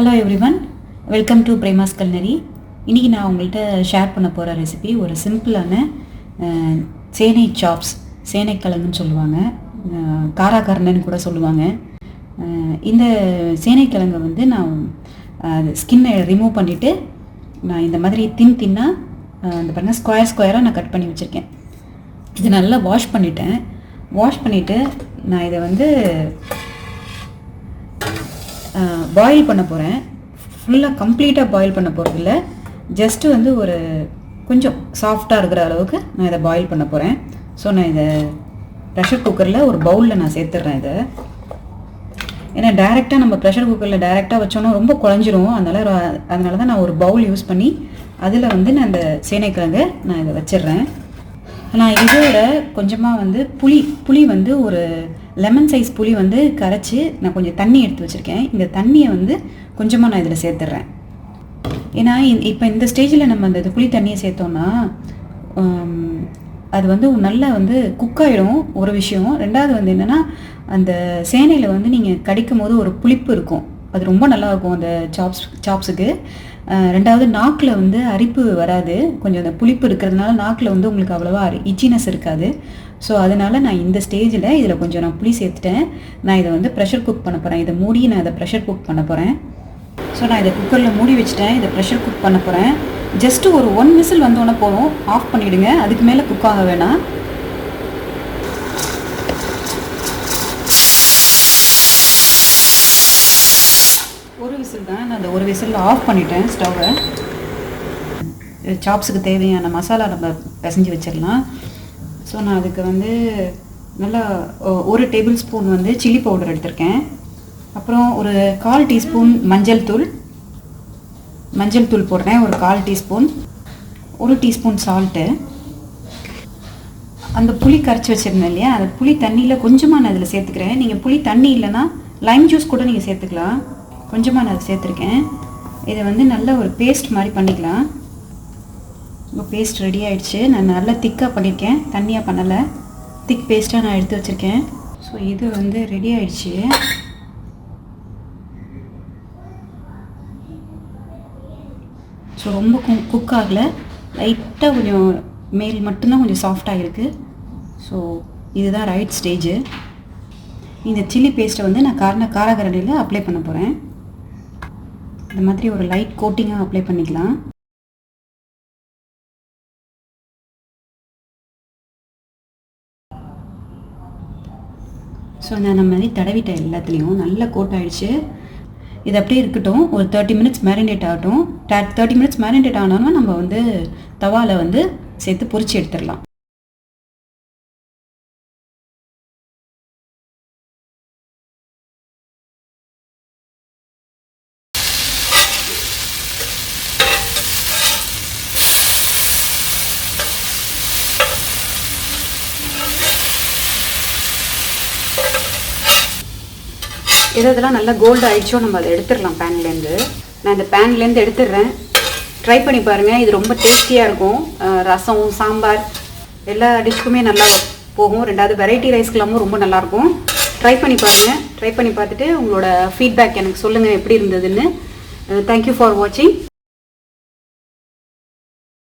Hello everyone, welcome to Prema's Culinary. இன்னைக்கு நான் உங்கள்கிட்ட ஷேர் பண்ண போகிற ரெசிபி ஒரு சிம்பிளான சேனை சாப்ஸ், சேனை கிழங்குன்னு சொல்லுவாங்க, காராகரணன்னு கூட சொல்லுவாங்க. இந்த சேனை கிழங்கை வந்து நான் ஸ்கின்னை ரிமூவ் பண்ணிவிட்டு நான் இந்த மாதிரி தின்னாக இந்த பாருங்கள் ஸ்கொயராக நான் கட் பண்ணி வச்சுருக்கேன். இது நல்லா வாஷ் பண்ணிவிட்டு நான் இதை வந்து பாயில் பண்ண போகிறேன். ஃபுல்லாக கம்ப்ளீட்டாக பாயில் பண்ண போகிறதில்ல, ஜஸ்ட்டு வந்து ஒரு கொஞ்சம் சாஃப்டாக இருக்கிற அளவுக்கு நான் இதை பாயில் பண்ண போகிறேன். ஸோ நான் இதை ப்ரெஷர் குக்கரில் ஒரு பவுலில் நான் சேர்த்துட்றேன். இதை ஏன்னா டைரெக்டாக நம்ம ப்ரெஷர் குக்கரில் டைரெக்டாக வச்சோன்னா ரொம்ப குழஞ்சிரும். அதனால தான் நான் ஒரு பவுல் யூஸ் பண்ணி அதில் வந்து நான் இந்த சேனைக்கிழங்கை நான் இதை வச்சிடுறேன். நான் இதோட கொஞ்சமாக வந்து புளி வந்து ஒரு லெமன் சைஸ் புளி வந்து கரைச்சி நான் கொஞ்சம் தண்ணி எடுத்து வச்சுருக்கேன். இந்த தண்ணியை வந்து கொஞ்சமாக நான் இதில் சேர்த்துட்றேன். ஏன்னா இப்போ இந்த ஸ்டேஜில் நம்ம அந்த புளி தண்ணியை சேர்த்தோன்னா அது வந்து நல்லா வந்து குக் ஆகிடும் ஒரு விஷயம். ரெண்டாவது வந்து என்னென்னா, அந்த சேனையில் வந்து நீங்கள் கடிக்கும் போது ஒரு புளிப்பு இருக்கும், அது ரொம்ப நல்லாயிருக்கும் அந்த சாப்ஸுக்கு. ரெண்டாவது நாக்கில் வந்து அரிப்பு வராது, கொஞ்சம் அந்த புளிப்பு இருக்கிறதுனால நாக்கில் வந்து உங்களுக்கு அவ்வளோவா இச்சினஸ் இருக்காது. ஸோ அதனால் நான் இந்த ஸ்டேஜில் இதில் கொஞ்சம் நான் புளி சேர்த்துட்டேன். நான் இதை வந்து ப்ரெஷர் குக் பண்ண போகிறேன். இதை மூடி நான் இதை ப்ரெஷர் குக் பண்ண போகிறேன். ஸோ நான் இதை குக்கரில் மூடி வச்சுட்டேன். இதை ப்ரெஷர் குக் பண்ண போகிறேன். ஜஸ்ட்டு ஒரு 1 விசில் வந்தோடனே போதும், ஆஃப் பண்ணிவிடுங்க. அதுக்கு மேலே குக் ஆக வேணாம். ஒரு விசில் தான், நான் அந்த ஒரு விசிலில் ஆஃப் பண்ணிட்டேன் ஸ்டவ்வை. சாப்ஸுக்கு தேவையான மசாலா நம்ம பிசைஞ்சு வச்சிடலாம். ஸோ நான் அதுக்கு வந்து நல்லா 1 டேபிள் ஸ்பூன் வந்து சில்லி பவுடர் எடுத்திருக்கேன். அப்புறம் ஒரு 1/4 டீஸ்பூன் மஞ்சள் தூள் போடுறேன், ஒரு 1/4 டீஸ்பூன், 1 டீஸ்பூன் சால்ட்டு. அந்த புளி கரைச்சி வச்சுருந்தேன் இல்லையா, அந்த புளி தண்ணியில் கொஞ்சமாக நான் அதில் சேர்த்துக்கிறேன். நீங்கள் புளி தண்ணி இல்லைன்னா லைம் ஜூஸ் கூட நீங்கள் சேர்த்துக்கலாம். கொஞ்சமாக நான் அதை சேர்த்துருக்கேன். இதை வந்து நல்ல ஒரு பேஸ்ட் மாதிரி பண்ணிக்கலாம். இப்போ பேஸ்ட் ரெடி ஆகிடுச்சு. நான் நல்லா திக்காக பண்ணியிருக்கேன், தண்ணியாக பண்ணலை, திக் பேஸ்ட்டாக நான் எடுத்து வச்சுருக்கேன். ஸோ இது வந்து ரெடி ஆகிடுச்சு. ஸோ ரொம்ப குக் ஆகலை, லைட்டாக கொஞ்சம் மேல் மட்டும்தான் கொஞ்சம் சாஃப்டாக இருக்குது. ஸோ இதுதான் ரைட் ஸ்டேஜு. இந்த சில்லி பேஸ்ட்டை வந்து நான் காராகரண்டியில் அப்ளை பண்ண போகிறேன். இந்த மாதிரி ஒரு லைட் கோட்டிங்காக அப்ளை பண்ணிக்கலாம். ஸோ நான் நம்ம மாதிரி தடவிட்டேன், எல்லாத்துலேயும் நல்லா கோட் ஆகிடுச்சு. இது அப்படியே இருக்கட்டும், ஒரு 30 மினிட்ஸ் மேரினேட் ஆகட்டும். 30 மினிட்ஸ் மேரினேட் ஆனாலும் நம்ம வந்து தவாவில் வந்து சேர்த்து பொரிச்சு எடுத்துடலாம். இதெல்லாம் நல்லா கோல்டு ஆகிடுச்சோ நம்ம அதை எடுத்துடலாம் பேன்லேருந்து. நான் இந்த பேன்லேருந்து எடுத்துடுறேன். ட்ரை பண்ணி பாருங்கள், இது ரொம்ப டேஸ்டியாக இருக்கும். ரசம், சாம்பார் எல்லா டிஷ்க்குமே நல்லா போகும். ரெண்டாவது வெரைட்டி ரைஸ்க்கெல்லாமும் ரொம்ப நல்லாயிருக்கும். ட்ரை பண்ணி பாருங்கள். ட்ரை பண்ணி பார்த்துட்டு உங்களோட ஃபீட்பேக் எனக்கு சொல்லுங்கள் எப்படி இருந்ததுன்னு. தேங்க்யூ ஃபார் வாட்சிங்.